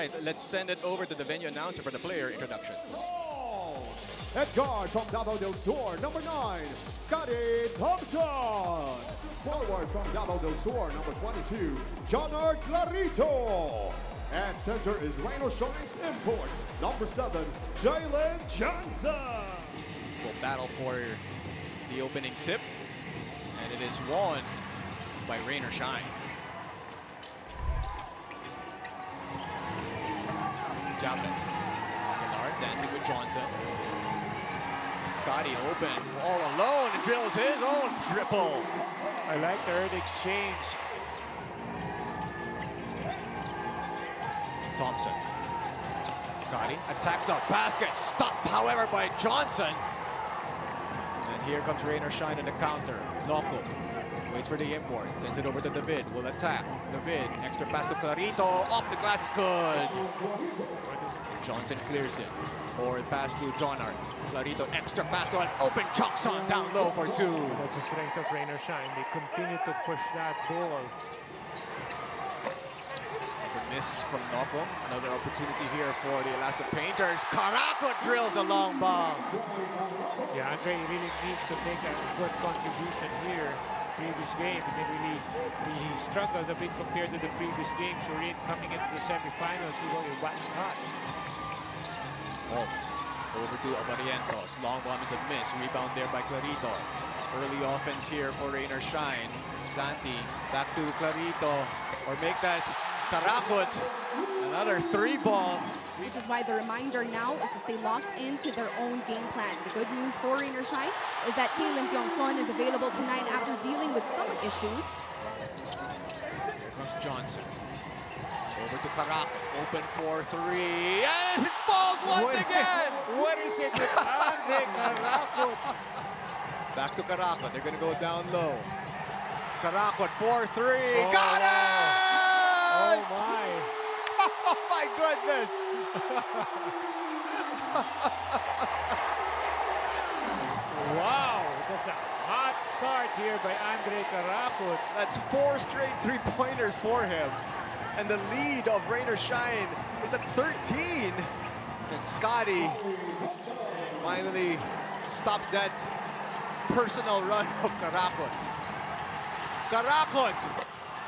right, let's send it over to the venue announcer for the player introduction. At guard from Davao del Sur, number 9, Scotty Thompson. Forward from Davao del Sur, number 22, Jonard Clarito. At center is Rhino Shine's import, number 7, Jalen Johnson. We'll battle for the opening tip, and it is won by Rainer Shine. Japan. Kennard dancing with Johnson. Scotty open, all alone, and drills his own triple. I like the early exchange. Thompson. Scotty attacks the basket, stopped, however, by Johnson. And here comes Rainer Shine in the counter. Loco waits for the import, sends it over to David, will attack. David, extra pass to Clarito, off the glass is good. Johnson clears it. Forward pass to Jonard. Clarito, extra pass to an open Johnson down low for 2. That's the strength of Rainer Shine. They continue to push that ball. There's a miss from Nopo. Another opportunity here for the Elasto Painters. Karakut drills a long bomb. Yeah, Andre really needs to make a good contribution here. Previous game, he struggled a bit compared to the previous game. So coming into the semifinals, he was waxed hot. Alt over to Abarientos. Long bomb is a miss. Rebound there by Clarito. Early offense here for Rainer Shine. Santi back to Clarito. Or make that Karakut. Another 3-ball. Which is why the reminder now is to stay locked into their own game plan. The good news for Rainer Shine is that Kalen Pyongson is available tonight after dealing with stomach issues. Here comes Johnson. Over to Karakut. Open for 3. And it falls once again! What is it with Andre Karakut? Back to Karakut. They're going to go down low. Karakut 4-3. Oh, Got wow. it! Oh my! Oh my goodness! Wow, that's a hot start here by Andre Karakut. That's 4 straight 3-pointers for him. And the lead of Rainer Shine is at 13. And Scotty finally stops that personal run of Karakut. Karakut!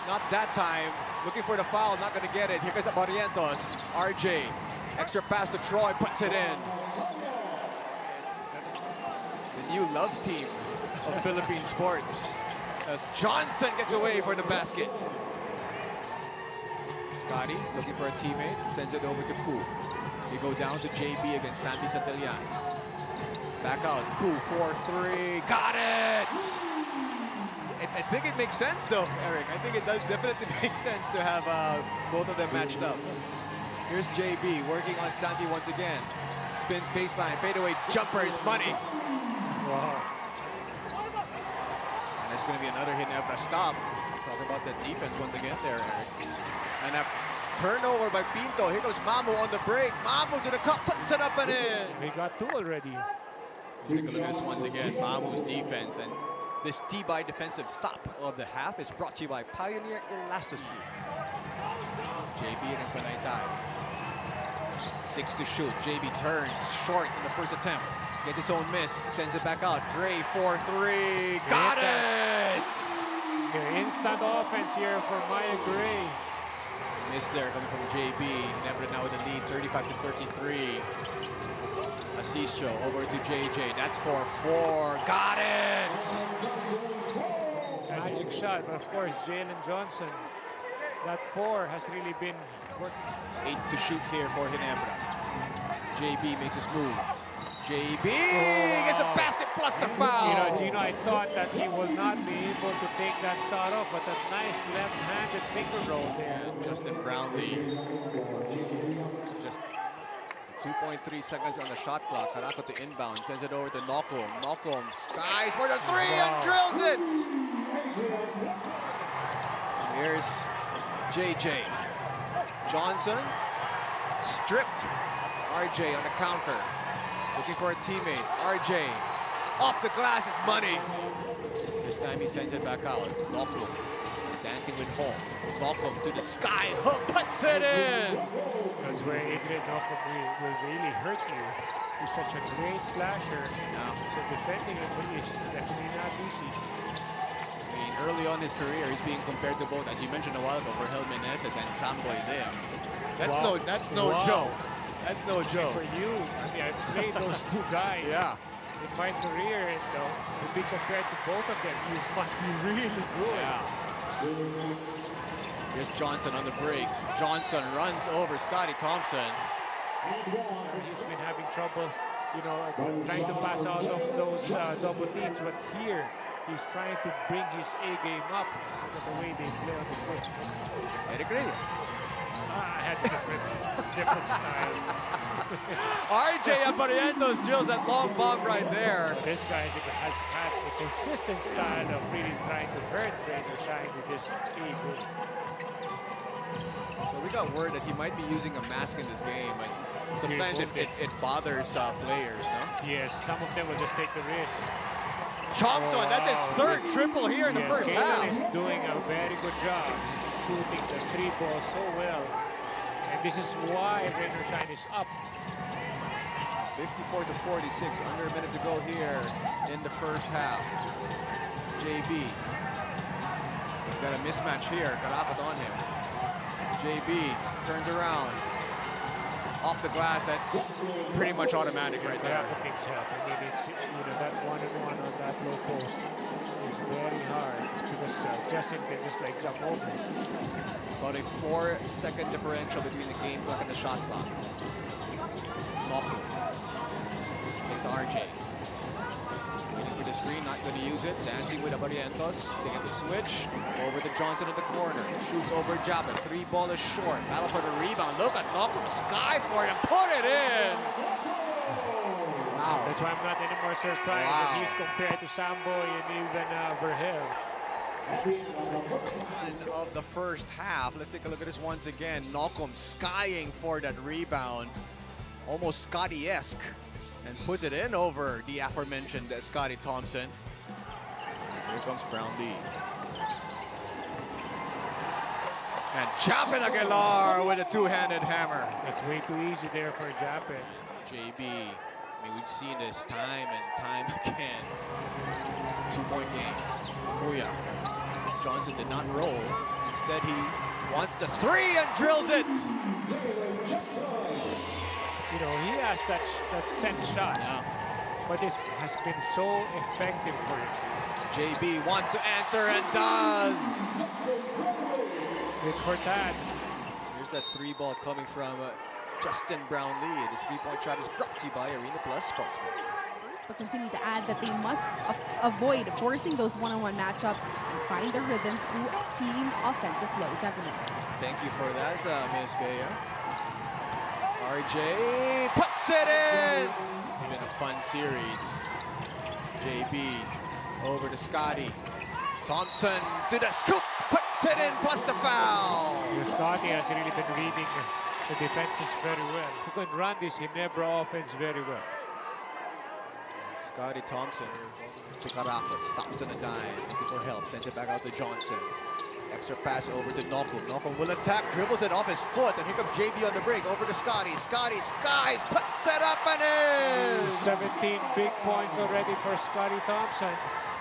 Not that time. Looking for the foul, not gonna get it. Here comes Barrientos. RJ. Extra pass to Troy, puts it in. The new love team of Philippine sports. As Johnson gets away for the basket. Scotty looking for a teammate, sends it over to Koo. We go down to JB against Sandy Santillan. Back out, Koo, 4-3, got it! I think it makes sense though, Eric. I think it does definitely make sense to have both of them matched up. Here's JB working on Sandy once again. Spins baseline, fadeaway jumper is money. Wow. And there's going to be another Ginebra stop. Talking about the defense once again there, Eric. And a turnover by Pinto. Here goes Mamu on the break. Mamu to the cup, puts it up and in. We got 2 already. Let's take a look at this once again. Mamu's defense. And this T-by defensive stop of the half is brought to you by Pioneer Elasto. JB against Panaytay. 6 to shoot. JB turns short in the first attempt. Gets his own miss. Sends it back out. Gray 4-3. Got it! Instant offense here for Maya Gray. Miss there coming from JB. Ginebra now with the lead, 35 to 33. Asisio over to JJ. That's 4-4. Got it! Magic shot, but of course Jalen Johnson. That 4 has really been working. 8 to shoot here for Ginebra. JB makes his move. JB gets the basket plus the foul. You know, Gino, I thought that he will not be able to take that shot off, but a nice left-handed finger roll there. And Justin Brownlee. Just 2.3 seconds on the shot clock. Karakut to inbound, sends it over to Nokom. Nokom skies for the 3 and drills it. Here's JJ. Johnson stripped. RJ on the counter. Looking for a teammate. RJ off the glass is money. This time he sends it back out. Nokom dancing with Holt. Nokom to the sky. Hook puts it in. That's where Adrian Nocum will really hurt you. He's such a great slasher. So defending him is definitely not easy. I mean, early on in his career, he's being compared to both, as you mentioned a while ago, Vergel Meneses and Samboy Lim. That's no joke. That's no joke. For you, I mean, I played those two guys in my career, and to be compared to both of them, you must be really good. Here's Johnson on the break. Johnson runs over Scotty Thompson. He's been having trouble, you know, trying to pass out of those double teams, but here he's trying to bring his A game up. Look at the way they play on the court. Eric Reyes. I had different style. RJ Aparientos drills that long bomb right there. This guy has had a consistent style of really trying to hurt Rain or Shine with this A game. So we got word that he might be using a mask in this game, but sometimes it bothers players, no? Yes, some of them will just take the risk. Thompson, that's his third triple here in the first half. Is doing a very good job shooting the three ball so well. And this is why Rain or Shine is up. 54 to 46, under a minute to go here in the first half. JB. We've got a mismatch here. Karakut on him. JB turns around. Off the glass, that's pretty much automatic right there. Karakut needs help. I mean, it's, you know, that one-on-one on that low post is very hard because Justin can just like jump over. About a 4-second differential between the game clock and the shot clock. Nocum. It's RJ. Waiting for the screen, not going to use it. Dancing with Aparientos. They get the switch. Over to Johnson at the corner. Shoots over Jabba. Three ball is short. Battle for the rebound. Look at Nocum. Sky for him. Put it in. Wow. That's why I'm not anymore surprised that he's compared to Samboy and even Vergel. Of the first half. Let's take a look at this once again. Nocum skying for that rebound. Almost Scotty-esque. And puts it in over the aforementioned Scotty Thompson. Here comes Brownlee. And Japin Aguilar with a two-handed hammer. That's way too easy there for Japin. JB, I mean, we've seen this time and time again. 2-point game. Booyah. Johnson did not roll. Instead, he wants the three and drills it. You know, he has that set shot, but this has been so effective for him. JB wants to answer and does. Good for that. Here's that three ball coming from Justin Brownlee. This three-point shot is brought to you by Arena Plus Sportsbook. But continue to add that they must avoid forcing those one-on-one matchups and find their rhythm through team's offensive flow. Gentlemen. Thank you for that, Ms. Bea. RJ puts it in. It's been a fun series. JB over to Scotty. Thompson to the scoop, puts it in, plus the foul. Scotty has really been reading the defenses very well. He can run this Ginebra offense very well. Scotty Thompson to Karakut, stops on a dime, looking for help, sends it back out to Johnson. Extra pass over to Nocum. Nocum will attack, dribbles it off his foot, and here comes JB on the break, over to Scotty. Scotty skies, puts it up and in! 17 big points already for Scotty Thompson,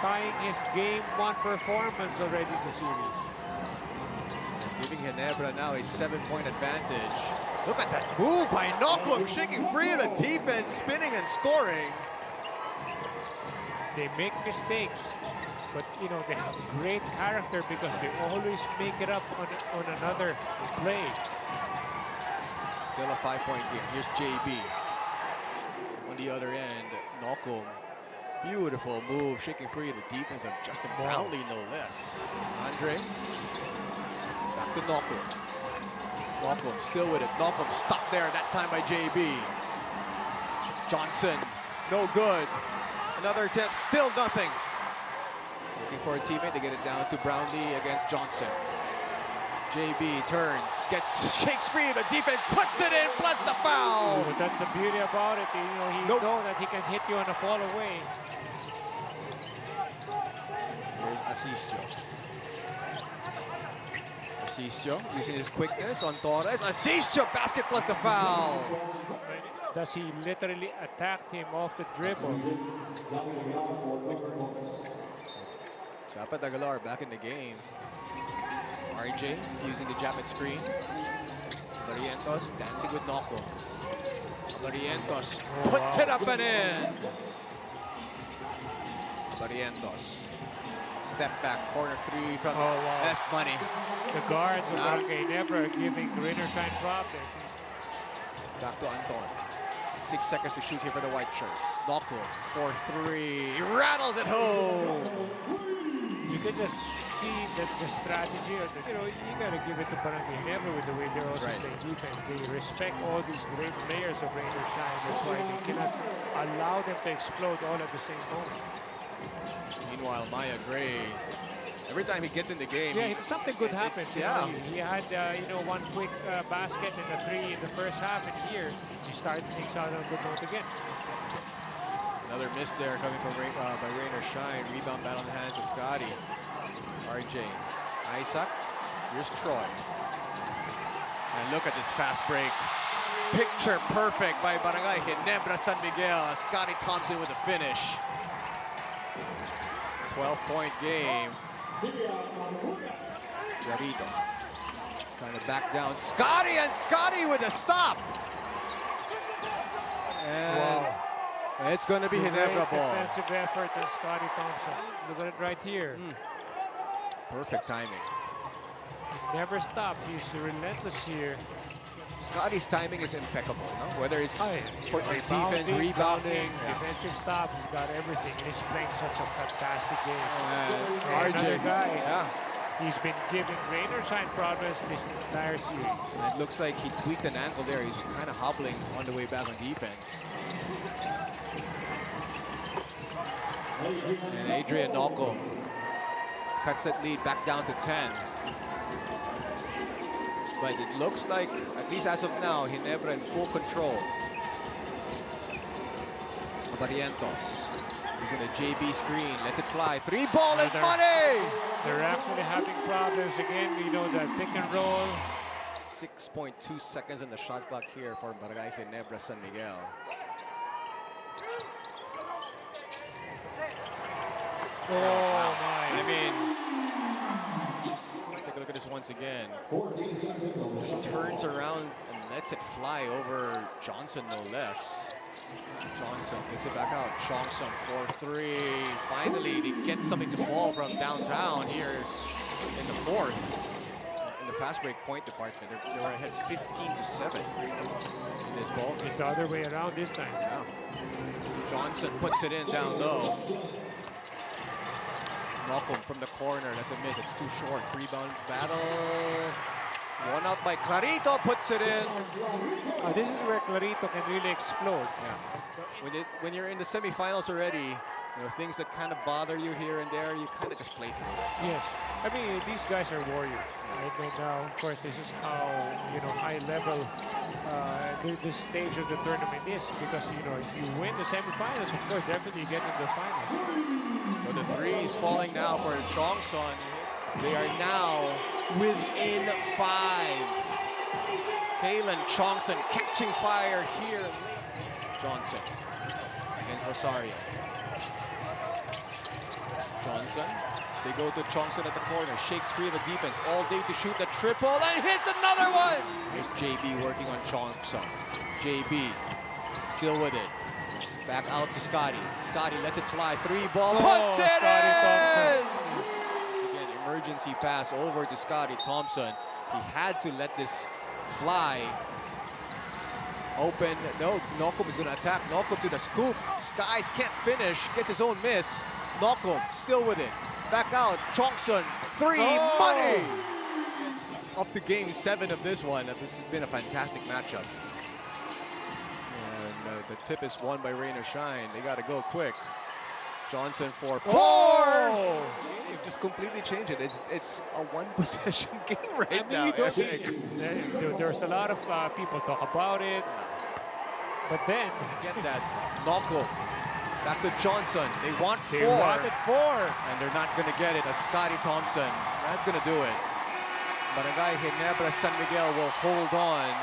tying his game one performance already in the series. Giving Ginebra now a 7-point advantage. Look at that move by Nocum, shaking free of the defense, spinning and scoring. They make mistakes, but you know, they have great character because they always make it up on another play. Still a 5-point game. Here's JB. On the other end, Nocum. Beautiful move, shaking free of the defense of Justin Brownlee, no less. Andre. Back to Nocum. Nocum still with it. Nocum stopped there, that time by JB. Johnson, no good. Another attempt, still nothing. Looking for a teammate to get it down to Brownlee against Johnson. JB turns, shakes free, the defense puts it in, plus the foul. But that's the beauty about it. You know, he knows that he can hit you on a fall away. Here's Asisio. Asisio using his quickness on Torres. Asisio, basket plus the foul. Does he literally attacked him off the dribble? Chapa Dagalar back in the game. RJ using the Japet screen. Barrientos dancing with Noko. Barrientos puts it up and in. Barrientos. Step back, corner three from that's money. The guards of Barangay Ginebra are giving Rain or Shine problems. Back to Anton. 6 seconds to shoot here for the white shirts. Noko for three. He rattles it home. You can just see that the strategy, or the, you got to give it to Barangay Ginebra with the way they're also playing defense. They respect all these great players of Rain or Shine. That's why they cannot allow them to explode all at the same moment. Meanwhile, Maya Gray, every time he gets in the game, something good happens. He had one quick basket and a three in the first half, and here he started things out on a good note again. Another miss there coming from by Rain or Shine. Rebound battle in the hands of Scotty. RJ, Isaac, here's Troy. And look at this fast break. Picture perfect by Barangay Ginebra San Miguel. Scotty Thompson with the finish. 12-point game. Garrido trying to back down. Scotty with a stop. And it's going to be Ginebra ball. Defensive effort on Scotty Thompson. Look at it right here. Perfect timing. Never stopped. He's relentless here. Scotty's timing is impeccable, no? Whether it's for Rebounding, defense, rebounding, defensive stop, he's got everything. And he's playing such a fantastic game. RJ, another guy, he's been giving Rain or Shine progress this entire series. And it looks like he tweaked an ankle there. He's kind of hobbling on the way back on defense. And Adrian Noko cuts that lead back down to 10. But it looks like, at least as of now, Ginebra in full control. Barrientos using a JB screen, lets it fly. Three ball is money! They're actually having problems again. The pick and roll. 6.2 seconds on the shot clock here for Barangay Ginebra San Miguel. Oh my. I mean, let's take a look at this once again. Just turns around and lets it fly over Johnson, no less. Johnson gets it back out. Johnson for three. Finally, he gets something to fall from downtown here in the fourth. In the fast break point department, they were ahead 15-7 in this ball. It's the other way around this time. Yeah. Johnson puts it in down low. Malcolm from the corner, that's a miss, it's too short. Rebound battle. One up by Clarito, puts it in. This is where Clarito can really explode. Yeah. When you're in the semifinals already, things that kind of bother you here and there, you kind of just play through. Yes. I mean, these guys are warriors. And now, of course, this is how, high level this stage of the tournament is. Because, if you win the semifinals, of course, definitely you get into the finals. So the threes falling now for Chongson. They are now within 5. Kalen Chongson catching fire here. Johnson against Rosario. Johnson. They go to Chongson at the corner. Shakes free of the defense all day to shoot the triple and hits another one. Here's JB working on Chongson. JB still with it. Back out to Scotty. Scotty lets it fly. Three ball. Puts it in! Again, emergency pass over to Scotty Thompson. He had to let this fly. Open. No, Nocum is going to attack. Nocum to the scoop. Skies can't finish. Gets his own miss. Nocum still with it. Back out. Chongson. Three. Money! Up to game 7 of this one. This has been a fantastic matchup. And the tip is won by Rain or Shine. They got to go quick. Johnson for 4. They just completely changed it. It's a one-possession game right now. There's a lot of people talk about it. But then, get that. Nocco. Back to Johnson. They want 4. They wanted 4. And they're not going to get it. A Scotty Thompson. That's going to do it. Barangay Ginebra San Miguel will hold on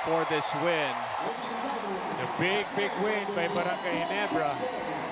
for this win. A big win by Barangay Ginebra.